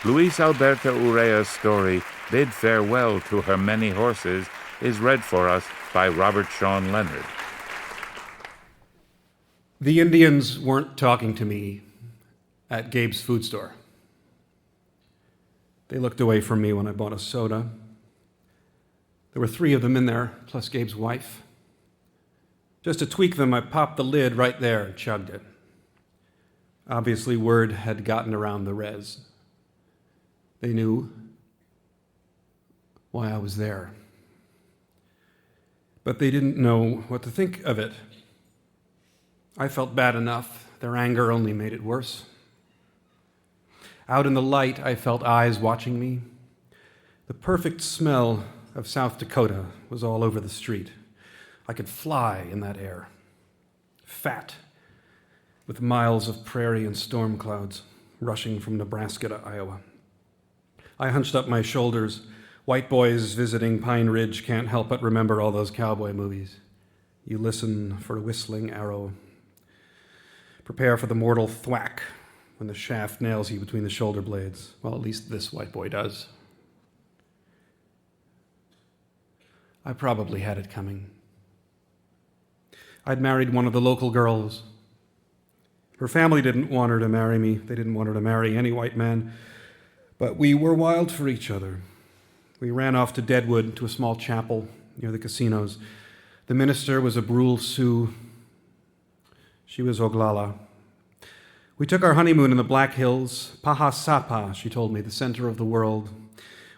Luis Alberto Urrea's story, Bid Farewell to Her Many Horses, is read for us by Robert Sean Leonard. The Indians weren't talking to me at Gabe's food store. They looked away from me when I bought a soda. There were 3 of them in there, plus Gabe's wife. Just to tweak them, I popped the lid right there and chugged it. Obviously, word had gotten around the res. They knew why I was there. But they didn't know what to think of it. I felt bad enough. Their anger only made it worse. Out in the light, I felt eyes watching me. The perfect smell of South Dakota was all over the street. I could fly in that air. Fat, with miles of prairie and storm clouds rushing from Nebraska to Iowa. I hunched up my shoulders. White boys visiting Pine Ridge can't help but remember all those cowboy movies. You listen for a whistling arrow. Prepare for the mortal thwack when the shaft nails you between the shoulder blades. Well, at least this white boy does. I probably had it coming. I'd married one of the local girls. Her family didn't want her to marry me. They didn't want her to marry any white man. But we were wild for each other. We ran off to Deadwood, to a small chapel near the casinos. The minister was a Brule Sioux. She was Oglala. We took our honeymoon in the Black Hills, Pahasapa, she told me, the center of the world.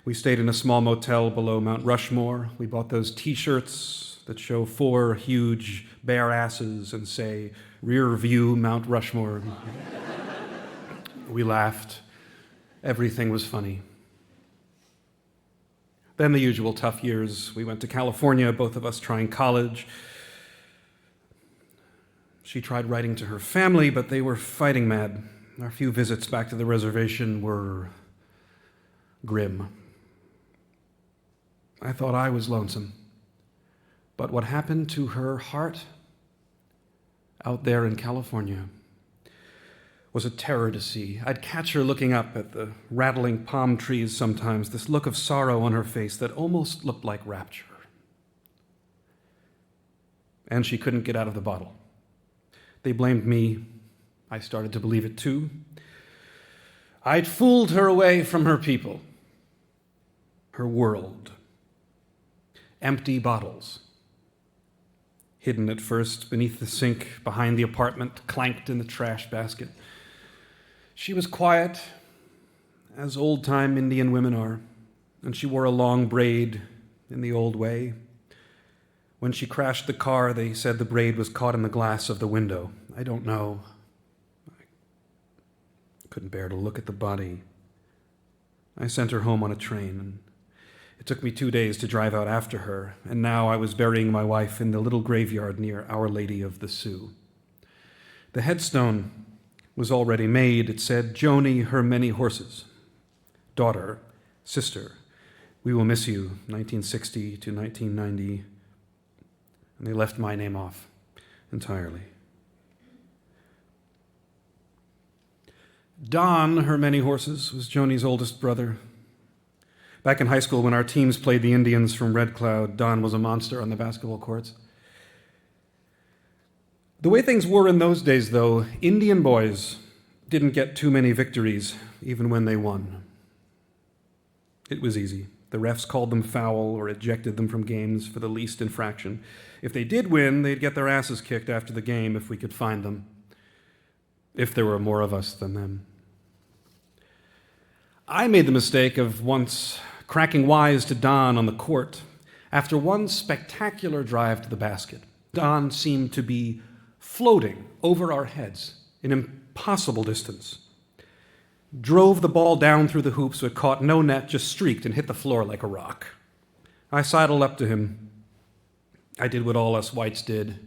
We stayed in a small motel below Mount Rushmore. We bought those T-shirts that show 4 huge bare asses and say, "Rear view Mount Rushmore." We laughed. Everything was funny. Then the usual tough years. We went to California, both of us trying college. She tried writing to her family, but they were fighting mad. Our few visits back to the reservation were grim. I thought I was lonesome. But what happened to her heart out there in California was a terror to see. I'd catch her looking up at the rattling palm trees sometimes, this look of sorrow on her face that almost looked like rapture. And she couldn't get out of the bottle. They blamed me. I started to believe it too. I'd fooled her away from her people, her world. Empty bottles. Hidden at first beneath the sink behind the apartment, clanked in the trash basket. She was quiet, as old-time Indian women are, and she wore a long braid in the old way. When she crashed the car, they said the braid was caught in the glass of the window. I don't know. I couldn't bear to look at the body. I sent her home on a train, and it took me 2 days to drive out after her, and now I was burying my wife in the little graveyard near Our Lady of the Sioux. The headstone was already made. It said, "Joni, her many horses. Daughter, sister, we will miss you, 1960 to 1990. And they left my name off entirely. Don, her many horses, was Joni's oldest brother. Back in high school, when our teams played the Indians from Red Cloud, Don was a monster on the basketball courts. The way things were in those days, though, Indian boys didn't get too many victories, even when they won. It was easy. The refs called them foul or ejected them from games for the least infraction. If they did win, they'd get their asses kicked after the game if we could find them, if there were more of us than them. I made the mistake of once cracking wise to Don on the court. After one spectacular drive to the basket, Don seemed to be floating over our heads in impossible distance. Drove the ball down through the hoops, but caught no net, just streaked and hit the floor like a rock. I sidled up to him. I did what all us whites did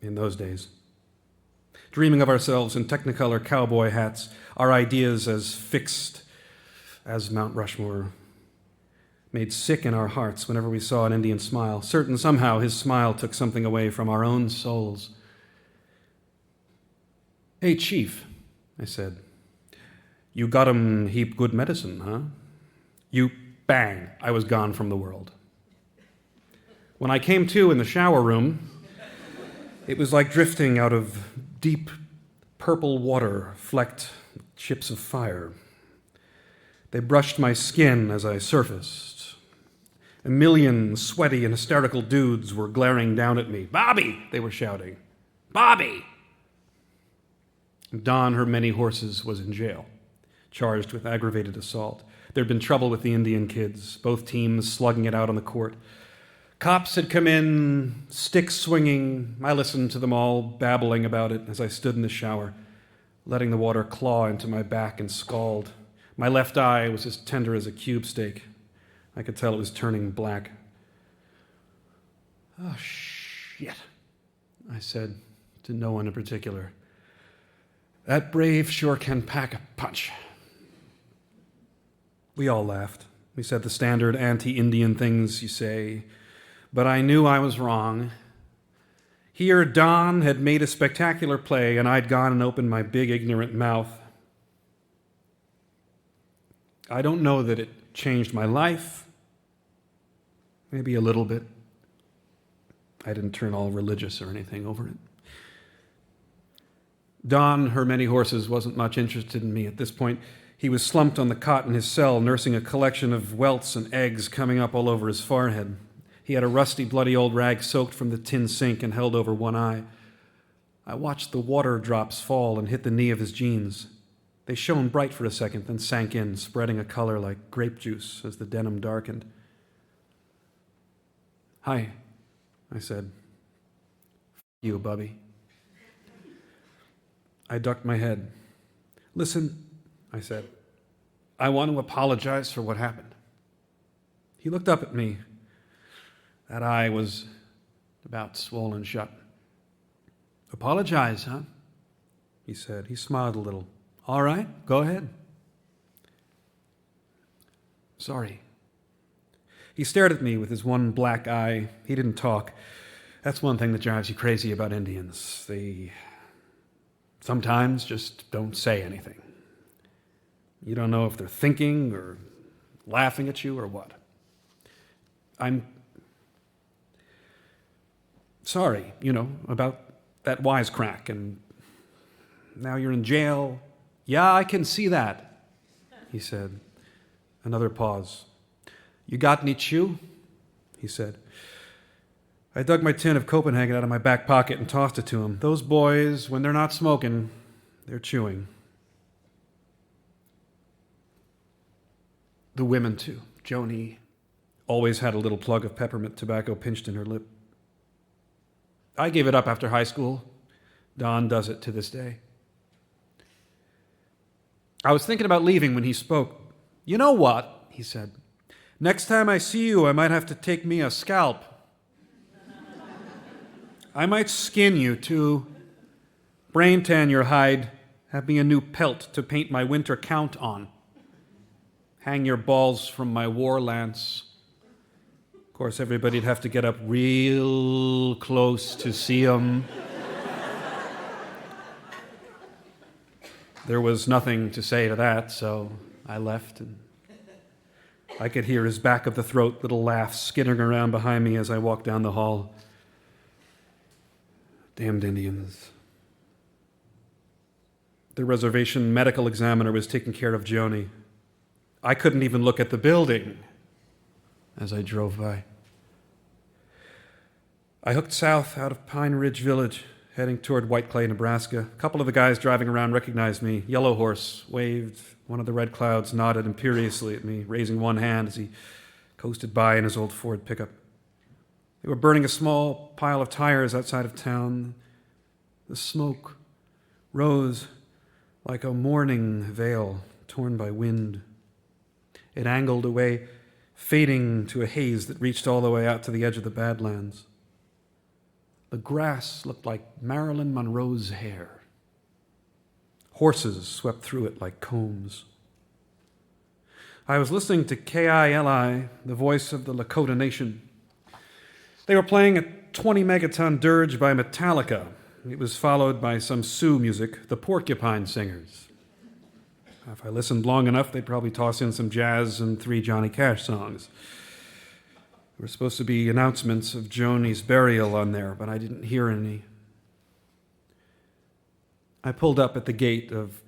in those days. Dreaming of ourselves in Technicolor cowboy hats, our ideas as fixed as Mount Rushmore, made sick in our hearts whenever we saw an Indian smile, certain somehow his smile took something away from our own souls. "Hey, Chief," I said, You got 'em heap good medicine, huh? You, bang, I was gone from the world. When I came to in the shower room, it was like drifting out of deep purple water flecked with chips of fire. They brushed my skin as I surfaced. A million sweaty and hysterical dudes were glaring down at me. "Bobby!" they were shouting. "Bobby!" Don, her many horses, was in jail, charged with aggravated assault. There'd been trouble with the Indian kids, both teams slugging it out on the court. Cops had come in, sticks swinging. I listened to them all babbling about it as I stood in the shower, letting the water claw into my back and scald. My left eye was as tender as a cube steak. I could tell it was turning black. "Oh, shit," I said to no one in particular. "That brave sure can pack a punch." We all laughed. We said the standard anti-Indian things you say, but I knew I was wrong. Here, Don had made a spectacular play, and I'd gone and opened my big, ignorant mouth. I don't know that it changed my life. Maybe a little bit. I didn't turn all religious or anything over it. Don, her many horses, wasn't much interested in me at this point. He was slumped on the cot in his cell, nursing a collection of welts and eggs coming up all over his forehead. He had a rusty, bloody old rag soaked from the tin sink and held over one eye. I watched the water drops fall and hit the knee of his jeans. They shone bright for a second, then sank in, spreading a color like grape juice as the denim darkened. "Hi," I said. "F you, Bubby." I ducked my head. "Listen," I said. "I want to apologize for what happened." He looked up at me. That eye was about swollen shut. "Apologize, huh?" he said. He smiled a little. "All right, go ahead." "Sorry." He stared at me with his one black eye. He didn't talk. That's one thing that drives you crazy about Indians. They sometimes just don't say anything. You don't know if they're thinking or laughing at you or what. "I'm sorry, about that wisecrack, and now you're in jail." "Yeah, I can see that," he said. Another pause. "You got any chew?" he said. I dug my tin of Copenhagen out of my back pocket and tossed it to him. Those boys, when they're not smoking, they're chewing. The women, too. Joni always had a little plug of peppermint tobacco pinched in her lip. I gave it up after high school. Don does it to this day. I was thinking about leaving when he spoke. "You know what?" he said. "Next time I see you, I might have to take me a scalp. I might skin you, too. Brain tan your hide. Have me a new pelt to paint my winter count on. Hang your balls from my war lance. Of course, everybody'd have to get up real close to see 'em. There was nothing to say to that, so I left, and I could hear his back of the throat little laugh skittering around behind me as I walked down the hall. Damned Indians. The reservation medical examiner was taking care of Joni. I couldn't even look at the building as I drove by. I hooked south out of Pine Ridge Village, heading toward White Clay, Nebraska. A couple of the guys driving around recognized me. Yellow Horse waved. One of the red clouds nodded imperiously at me, raising one hand as he coasted by in his old Ford pickup. They were burning a small pile of tires outside of town. The smoke rose like a mourning veil torn by wind. It angled away, fading to a haze that reached all the way out to the edge of the Badlands. The grass looked like Marilyn Monroe's hair. Horses swept through it like combs. I was listening to KILI, the voice of the Lakota Nation. They were playing a 20-megaton dirge by Metallica. It was followed by some Sioux music, the Porcupine Singers. If I listened long enough, they'd probably toss in some jazz and 3 Johnny Cash songs. There were supposed to be announcements of Joni's burial on there, but I didn't hear any. I pulled up at the gate of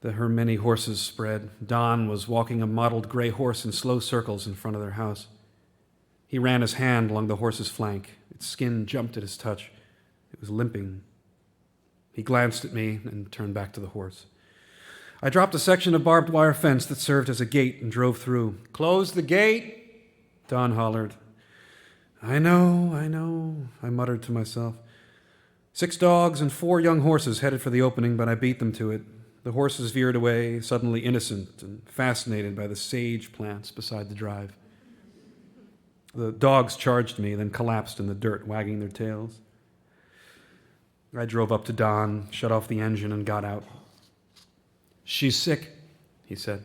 her many horses spread. Don was walking a mottled gray horse in slow circles in front of their house. He ran his hand along the horse's flank. Its skin jumped at his touch. It was limping. He glanced at me and turned back to the horse. I dropped a section of barbed wire fence that served as a gate and drove through. "Close the gate," Don hollered. I know, I muttered to myself. 6 dogs and 4 young horses headed for the opening, but I beat them to it. The horses veered away, suddenly innocent and fascinated by the sage plants beside the drive. The dogs charged me, then collapsed in the dirt, wagging their tails. I drove up to Don, shut off the engine, and got out. "She's sick," he said.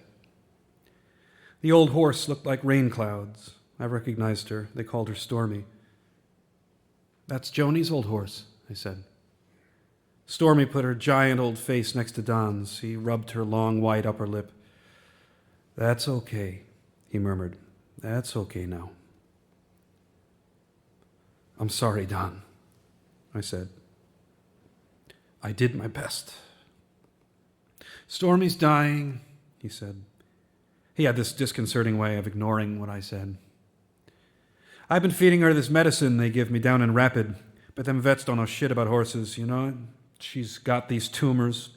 The old horse looked like rain clouds. I recognized her. They called her Stormy. "That's Joni's old horse," I said. Stormy put her giant old face next to Don's. He rubbed her long white upper lip. "That's okay," he murmured. "That's okay now." "I'm sorry, Don," I said. "I did my best." "Stormy's dying," he said. He had this disconcerting way of ignoring what I said. "I've been feeding her this medicine they give me down in Rapid, but them vets don't know shit about horses, you know? She's got these tumors."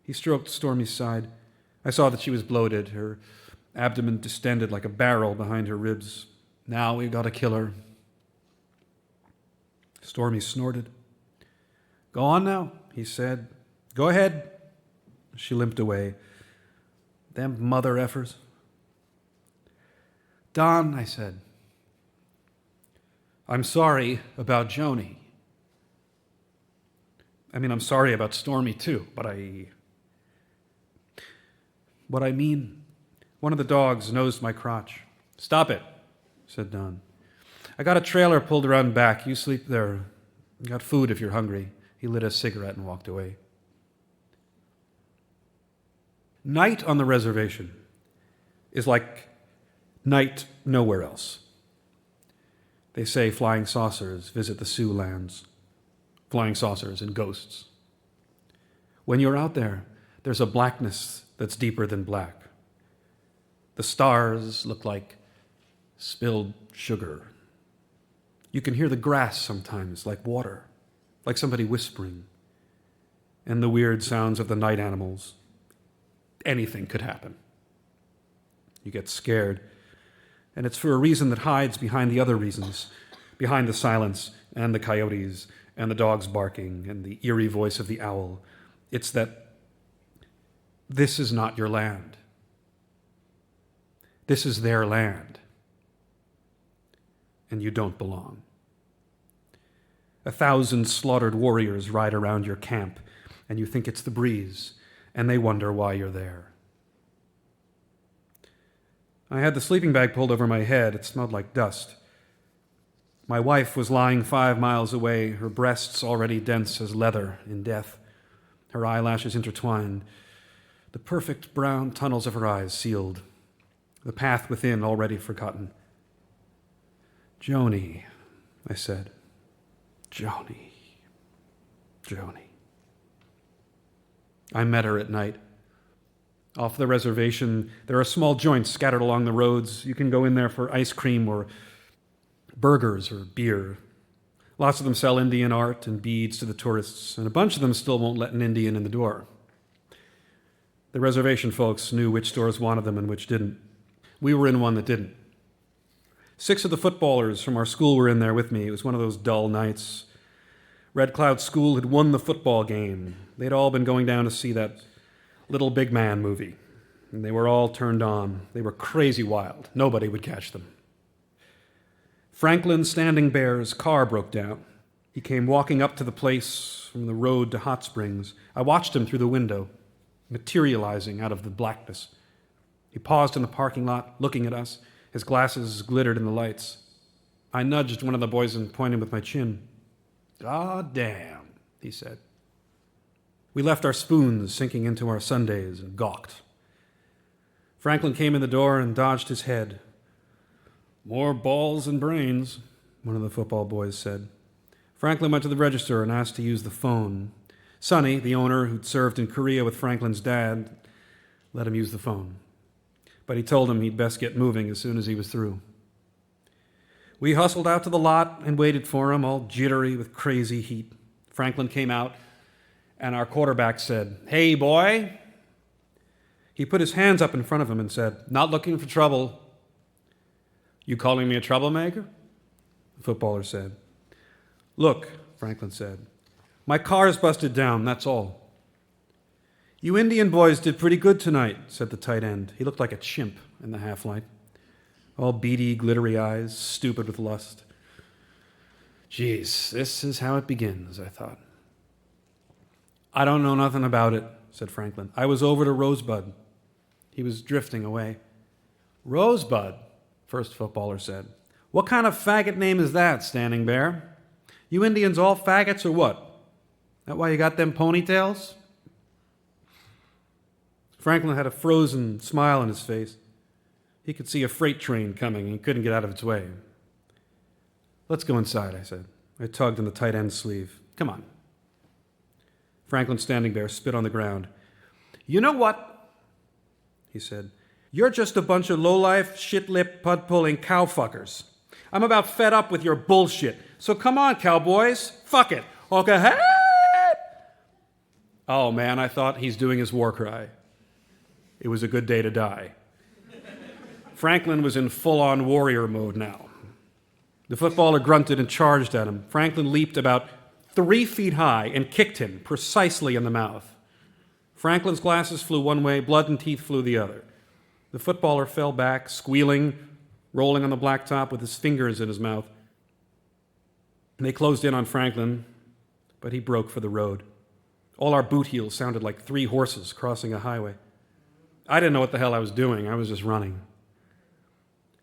He stroked Stormy's side. I saw that she was bloated, her abdomen distended like a barrel behind her ribs. "Now we've got to kill her." Stormy snorted. "Go on now," he said. "Go ahead." She limped away. "Them mother effers." "Don," I said, "I'm sorry about Joni. I'm sorry about Stormy too, but what I mean, one of the dogs nosed my crotch." "Stop it," said Don. "I got a trailer pulled around back. You sleep there. Got food if you're hungry." He lit a cigarette and walked away. Night on the reservation is like night nowhere else. They say flying saucers visit the Sioux lands. Flying saucers and ghosts. When you're out there, there's a blackness that's deeper than black. The stars look like spilled sugar. You can hear the grass sometimes like water, like somebody whispering, and the weird sounds of the night animals. Anything could happen. You get scared, and it's for a reason that hides behind the other reasons, behind the silence and the coyotes and the dogs barking and the eerie voice of the owl. It's that this is not your land. This is their land, and you don't belong. 1,000 slaughtered warriors ride around your camp, and you think it's the breeze, and they wonder why you're there. I had the sleeping bag pulled over my head. It smelled like dust. My wife was lying 5 miles away, her breasts already dense as leather in death, her eyelashes intertwined, the perfect brown tunnels of her eyes sealed, the path within already forgotten. "Joni," I said. "Joni. Joni." I met her at night. Off the reservation, there are small joints scattered along the roads. You can go in there for ice cream or burgers or beer. Lots of them sell Indian art and beads to the tourists, and a bunch of them still won't let an Indian in the door. The reservation folks knew which stores wanted them and which didn't. We were in one that didn't. 6 of the footballers from our school were in there with me. It was one of those dull nights. Red Cloud School had won the football game. They'd all been going down to see that Little Big Man movie, and they were all turned on. They were crazy wild. Nobody would catch them. Franklin Standing Bear's car broke down. He came walking up to the place from the road to Hot Springs. I watched him through the window, materializing out of the blackness. He paused in the parking lot, looking at us. His glasses glittered in the lights. I nudged one of the boys and pointed with my chin. "God damn," he said. We left our spoons sinking into our sundaes and gawked. Franklin came in the door and dodged his head. "More balls than brains," one of the football boys said. Franklin went to the register and asked to use the phone. Sonny, the owner who'd served in Korea with Franklin's dad, let him use the phone. But he told him he'd best get moving as soon as he was through. We hustled out to the lot and waited for him, all jittery with crazy heat. Franklin came out, and our quarterback said, "Hey, boy." He put his hands up in front of him and said, "Not looking for trouble." "You calling me a troublemaker?" The footballer said. "Look," Franklin said, "my car's busted down, that's all." "You Indian boys did pretty good tonight," said the tight end. He looked like a chimp in the half-light. All beady, glittery eyes, stupid with lust. "Geez, this is how it begins," I thought. "I don't know nothing about it," said Franklin. "I was over to Rosebud." He was drifting away. "Rosebud?" First footballer said. "What kind of faggot name is that, Standing Bear? You Indians all faggots or what? That why you got them ponytails?" Franklin had a frozen smile on his face. He could see a freight train coming and he couldn't get out of its way. "Let's go inside," I said. I tugged on the tight end's sleeve. "Come on." Franklin Standing Bear spit on the ground. "You know what?" he said. "You're just a bunch of low-life, shit-lip, pud-pulling cowfuckers. I'm about fed up with your bullshit. So come on, cowboys. Fuck it. Okay. Hey! Oh, man, I thought he's doing his war cry. It was a good day to die. Franklin was in full-on warrior mode now. The footballer grunted and charged at him. Franklin leaped about 3 feet high and kicked him precisely in the mouth. Franklin's glasses flew one way, blood and teeth flew the other. The footballer fell back, squealing, rolling on the blacktop with his fingers in his mouth. They closed in on Franklin, but he broke for the road. All our boot heels sounded like 3 horses crossing a highway. I didn't know what the hell I was doing. I was just running.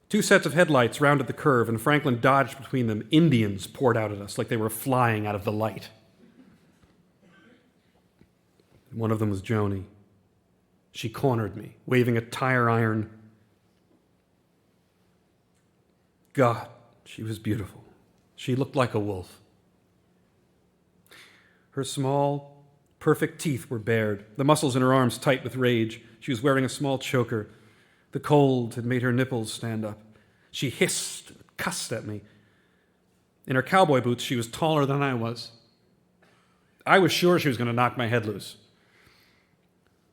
2 sets of headlights rounded the curve, and Franklin dodged between them. Indians poured out at us like they were flying out of the light. One of them was Joni. She cornered me, waving a tire iron. God, she was beautiful. She looked like a wolf. Her small, perfect teeth were bared, the muscles in her arms tight with rage. She was wearing a small choker. The cold had made her nipples stand up. She hissed and cussed at me. In her cowboy boots, she was taller than I was. I was sure she was going to knock my head loose.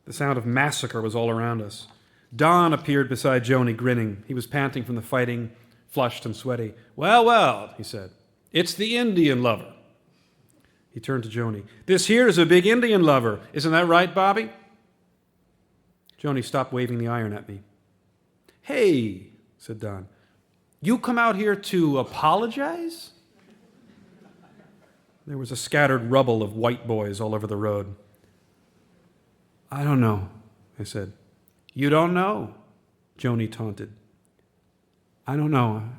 The sound of massacre was all around us. Don appeared beside Joni, grinning. He was panting from the fighting, flushed and sweaty. "Well, well," he said, "it's the Indian lover." He turned to Joni. "This here is a big Indian lover. Isn't that right, Bobby?" Joni stopped waving the iron at me. "Hey," said Don, "you come out here to apologize?" There was a scattered rubble of white boys all over the road. "I don't know," I said. "You don't know?" Joni taunted. "I don't know."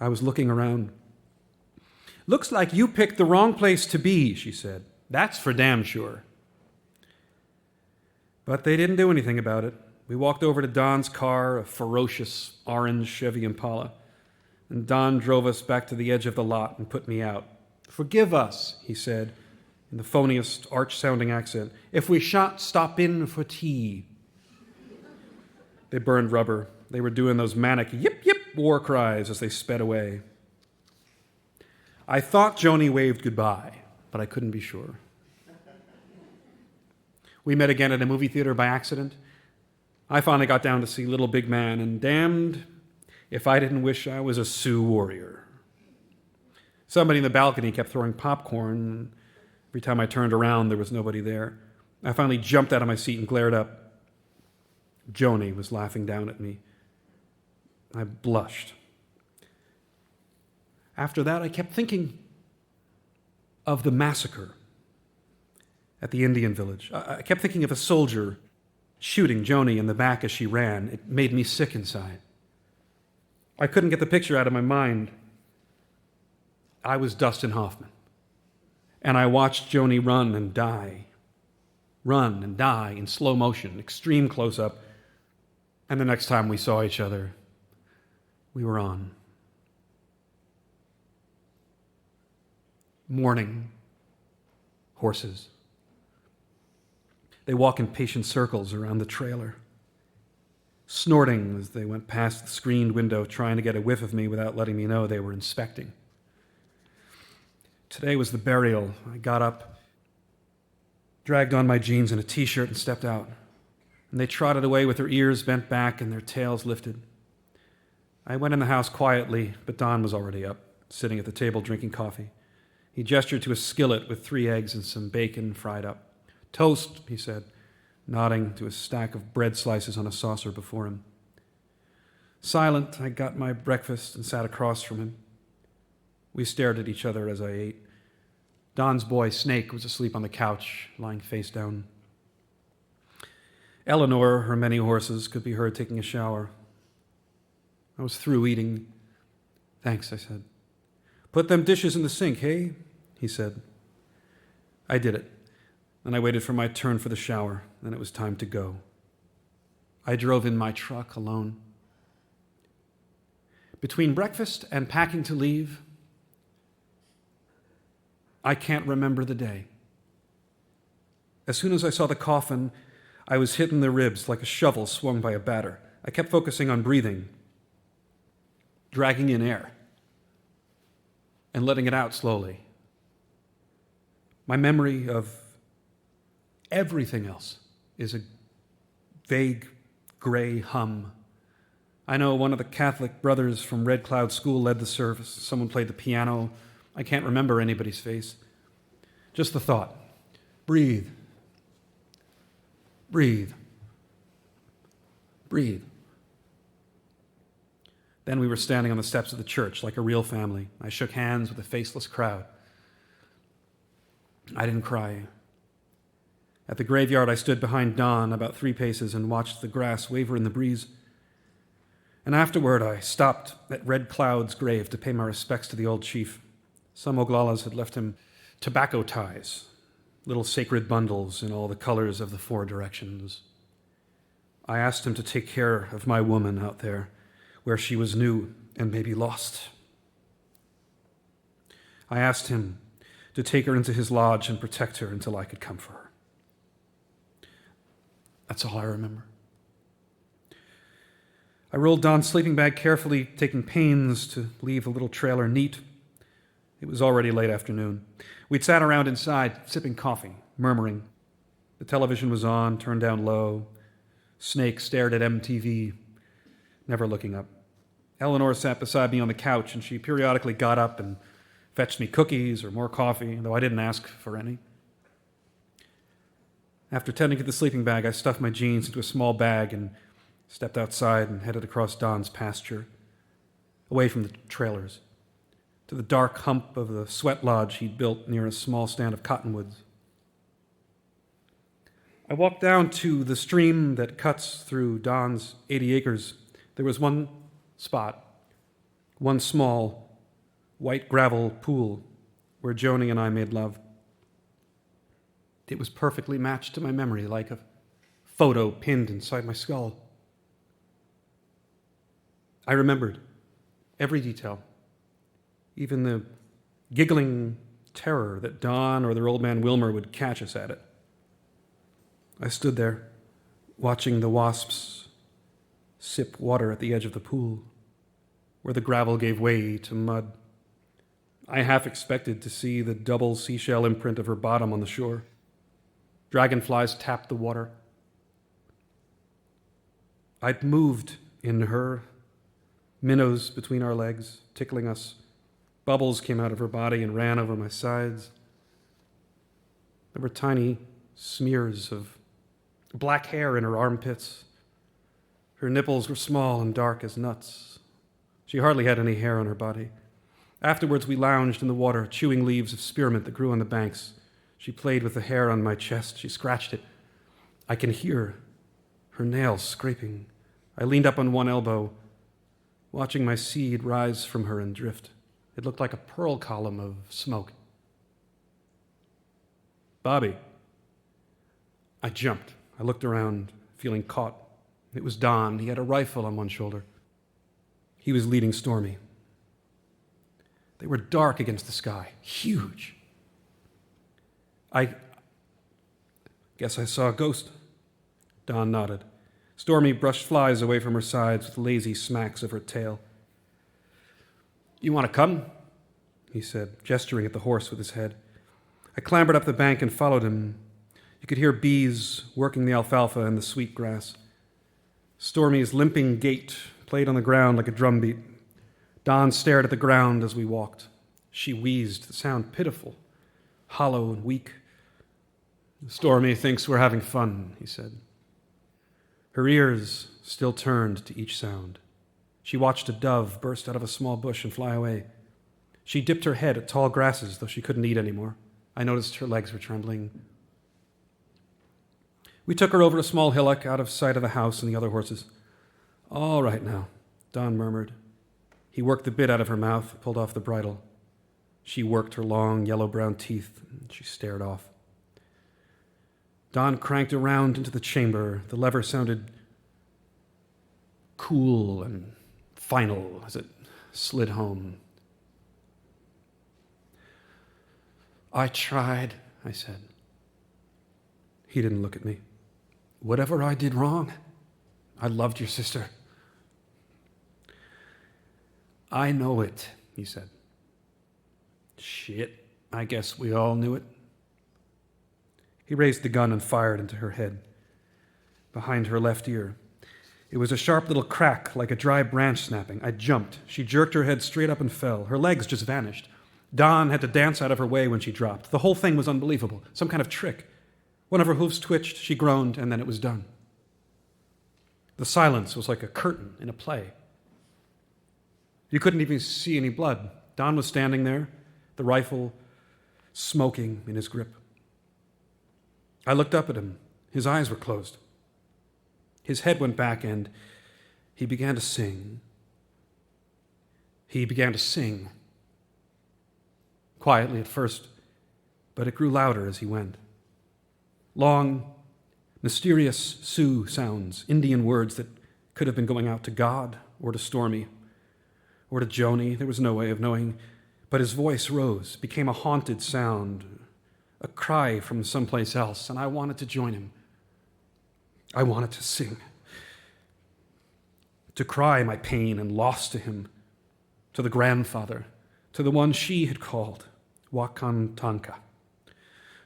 I was looking around. "Looks like you picked the wrong place to be," she said. "That's for damn sure." But they didn't do anything about it. We walked over to Don's car, a ferocious orange Chevy Impala, and Don drove us back to the edge of the lot and put me out. "Forgive us," he said, in the phoniest, arch-sounding accent, "if we shan't stop in for tea." They burned rubber. They were doing those manic yip-yip war cries as they sped away. I thought Joni waved goodbye, but I couldn't be sure. We met again at a movie theater by accident. I finally got down to see Little Big Man, and damned if I didn't wish I was a Sioux warrior. Somebody in the balcony kept throwing popcorn. Every time I turned around, there was nobody there. I finally jumped out of my seat and glared up. Joni was laughing down at me. I blushed. After that, I kept thinking of the massacre at the Indian village. I kept thinking of a soldier shooting Joni in the back as she ran. It made me sick inside. I couldn't get the picture out of my mind. I was Dustin Hoffman. And I watched Joni run and die in slow motion, extreme close-up. And the next time we saw each other, we were on. Mourning horses. They walk in patient circles around the trailer, snorting as they went past the screened window, trying to get a whiff of me without letting me know they were inspecting. Today was the burial. I got up, dragged on my jeans and a t-shirt, and stepped out. And they trotted away with their ears bent back and their tails lifted. I went in the house quietly, but Don was already up, sitting at the table drinking coffee. He gestured to a skillet with 3 eggs and some bacon fried up. "Toast," he said, nodding to a stack of bread slices on a saucer before him. Silent, I got my breakfast and sat across from him. We stared at each other as I ate. Don's boy, Snake, was asleep on the couch, lying face down. Eleanor, her many horses, could be heard taking a shower. I was through eating. "Thanks," I said. "Put them dishes in the sink, hey?" he said. I did it. Then I waited for my turn for the shower. Then it was time to go. I drove in my truck alone. Between breakfast and packing to leave, I can't remember the day. As soon as I saw the coffin, I was hit in the ribs like a shovel swung by a batter. I kept focusing on breathing, dragging in air, and letting it out slowly. My memory of everything else is a vague gray hum. I know one of the Catholic brothers from Red Cloud School led the service. Someone played the piano. I can't remember anybody's face. Just the thought. Breathe. Breathe. Breathe. Then we were standing on the steps of the church like a real family. I shook hands with a faceless crowd. I didn't cry. At the graveyard, I stood behind Don about 3 paces and watched the grass waver in the breeze. And afterward, I stopped at Red Cloud's grave to pay my respects to the old chief. Some Oglalas had left him tobacco ties, little sacred bundles in all the colors of the 4 directions. I asked him to take care of my woman out there, where she was new and maybe lost. I asked him to take her into his lodge and protect her until I could come for her. That's all I remember. I rolled Don's sleeping bag carefully, taking pains to leave the little trailer neat. It was already late afternoon. We'd sat around inside, sipping coffee, murmuring. The television was on, turned down low. Snake stared at MTV, never looking up. Eleanor sat beside me on the couch, and she periodically got up and fetched me cookies or more coffee, though I didn't ask for any. After tending to the sleeping bag, I stuffed my jeans into a small bag and stepped outside and headed across Don's pasture, away from the trailers, to the dark hump of the sweat lodge he'd built near a small stand of cottonwoods. I walked down to the stream that cuts through Don's 80 acres. There was one spot, one small, white gravel pool where Joni and I made love. It was perfectly matched to my memory, like a photo pinned inside my skull. I remembered every detail, even the giggling terror that Don or their old man Wilmer would catch us at it. I stood there, watching the wasps sip water at the edge of the pool, where the gravel gave way to mud. I half expected to see the double seashell imprint of her bottom on the shore. Dragonflies tapped the water. I'd moved in her, minnows between our legs, tickling us. Bubbles came out of her body and ran over my sides. There were tiny smears of black hair in her armpits. Her nipples were small and dark as nuts. She hardly had any hair on her body. Afterwards, we lounged in the water, chewing leaves of spearmint that grew on the banks. She played with the hair on my chest. She scratched it. I can hear her nails scraping. I leaned up on one elbow, watching my seed rise from her and drift. It looked like a pearl column of smoke. Bobby. I jumped. I looked around, feeling caught. It was Don. He had a rifle on one shoulder. He was leading Stormy. They were dark against the sky, huge. I guess I saw a ghost. Don nodded. Stormy brushed flies away from her sides with lazy smacks of her tail. You want to come? He said, gesturing at the horse with his head. I clambered up the bank and followed him. You could hear bees working the alfalfa and the sweet grass. Stormy's limping gait played on the ground like a drumbeat. Don stared at the ground as we walked. She wheezed, the sound pitiful, hollow and weak. Stormy thinks we're having fun, he said. Her ears still turned to each sound. She watched a dove burst out of a small bush and fly away. She dipped her head at tall grasses, though she couldn't eat anymore. I noticed her legs were trembling. We took her over a small hillock out of sight of the house and the other horses. All right now, Don murmured. He worked the bit out of her mouth, pulled off the bridle. She worked her long, yellow-brown teeth, and she stared off. Don cranked around into the chamber. The lever sounded cool and final as it slid home. I tried, I said. He didn't look at me. Whatever I did wrong, I loved your sister. I know it, he said. Shit, I guess we all knew it. He raised the gun and fired into her head, behind her left ear. It was a sharp little crack, like a dry branch snapping. I jumped. She jerked her head straight up and fell. Her legs just vanished. Don had to dance out of her way when she dropped. The whole thing was unbelievable, some kind of trick. One of her hooves twitched, she groaned, and then it was done. The silence was like a curtain in a play. You couldn't even see any blood. Don was standing there, the rifle smoking in his grip. I looked up at him. His eyes were closed. His head went back and he began to sing. He began to sing. Quietly at first, but it grew louder as he went. Long, mysterious Sioux sounds, Indian words that could have been going out to God or to Stormy or to Joni. There was no way of knowing. But his voice rose, became a haunted sound, a cry from someplace else, and I wanted to join him. I wanted to sing, to cry my pain and loss to him, to the grandfather, to the one she had called Wakantanka.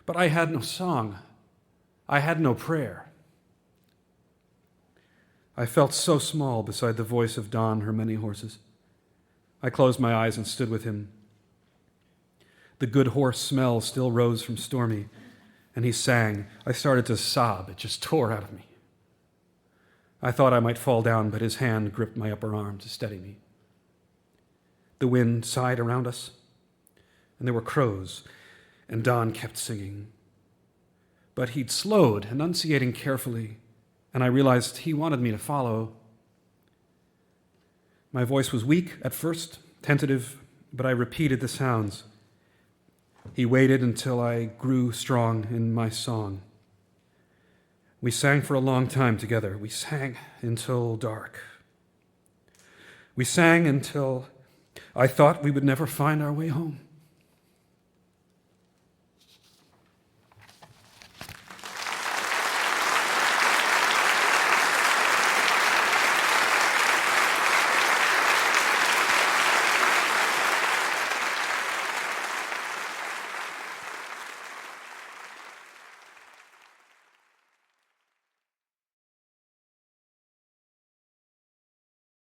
But I had no song. I had no prayer. I felt so small beside the voice of Don, her many horses. I closed my eyes and stood with him. The good horse smell still rose from Stormy, and he sang. I started to sob. It just tore out of me. I thought I might fall down, but his hand gripped my upper arm to steady me. The wind sighed around us, and there were crows, and Don kept singing. But he'd slowed, enunciating carefully, and I realized he wanted me to follow. My voice was weak at first, tentative, but I repeated the sounds. He waited until I grew strong in my song. We sang for a long time together. We sang until dark. We sang until I thought we would never find our way home.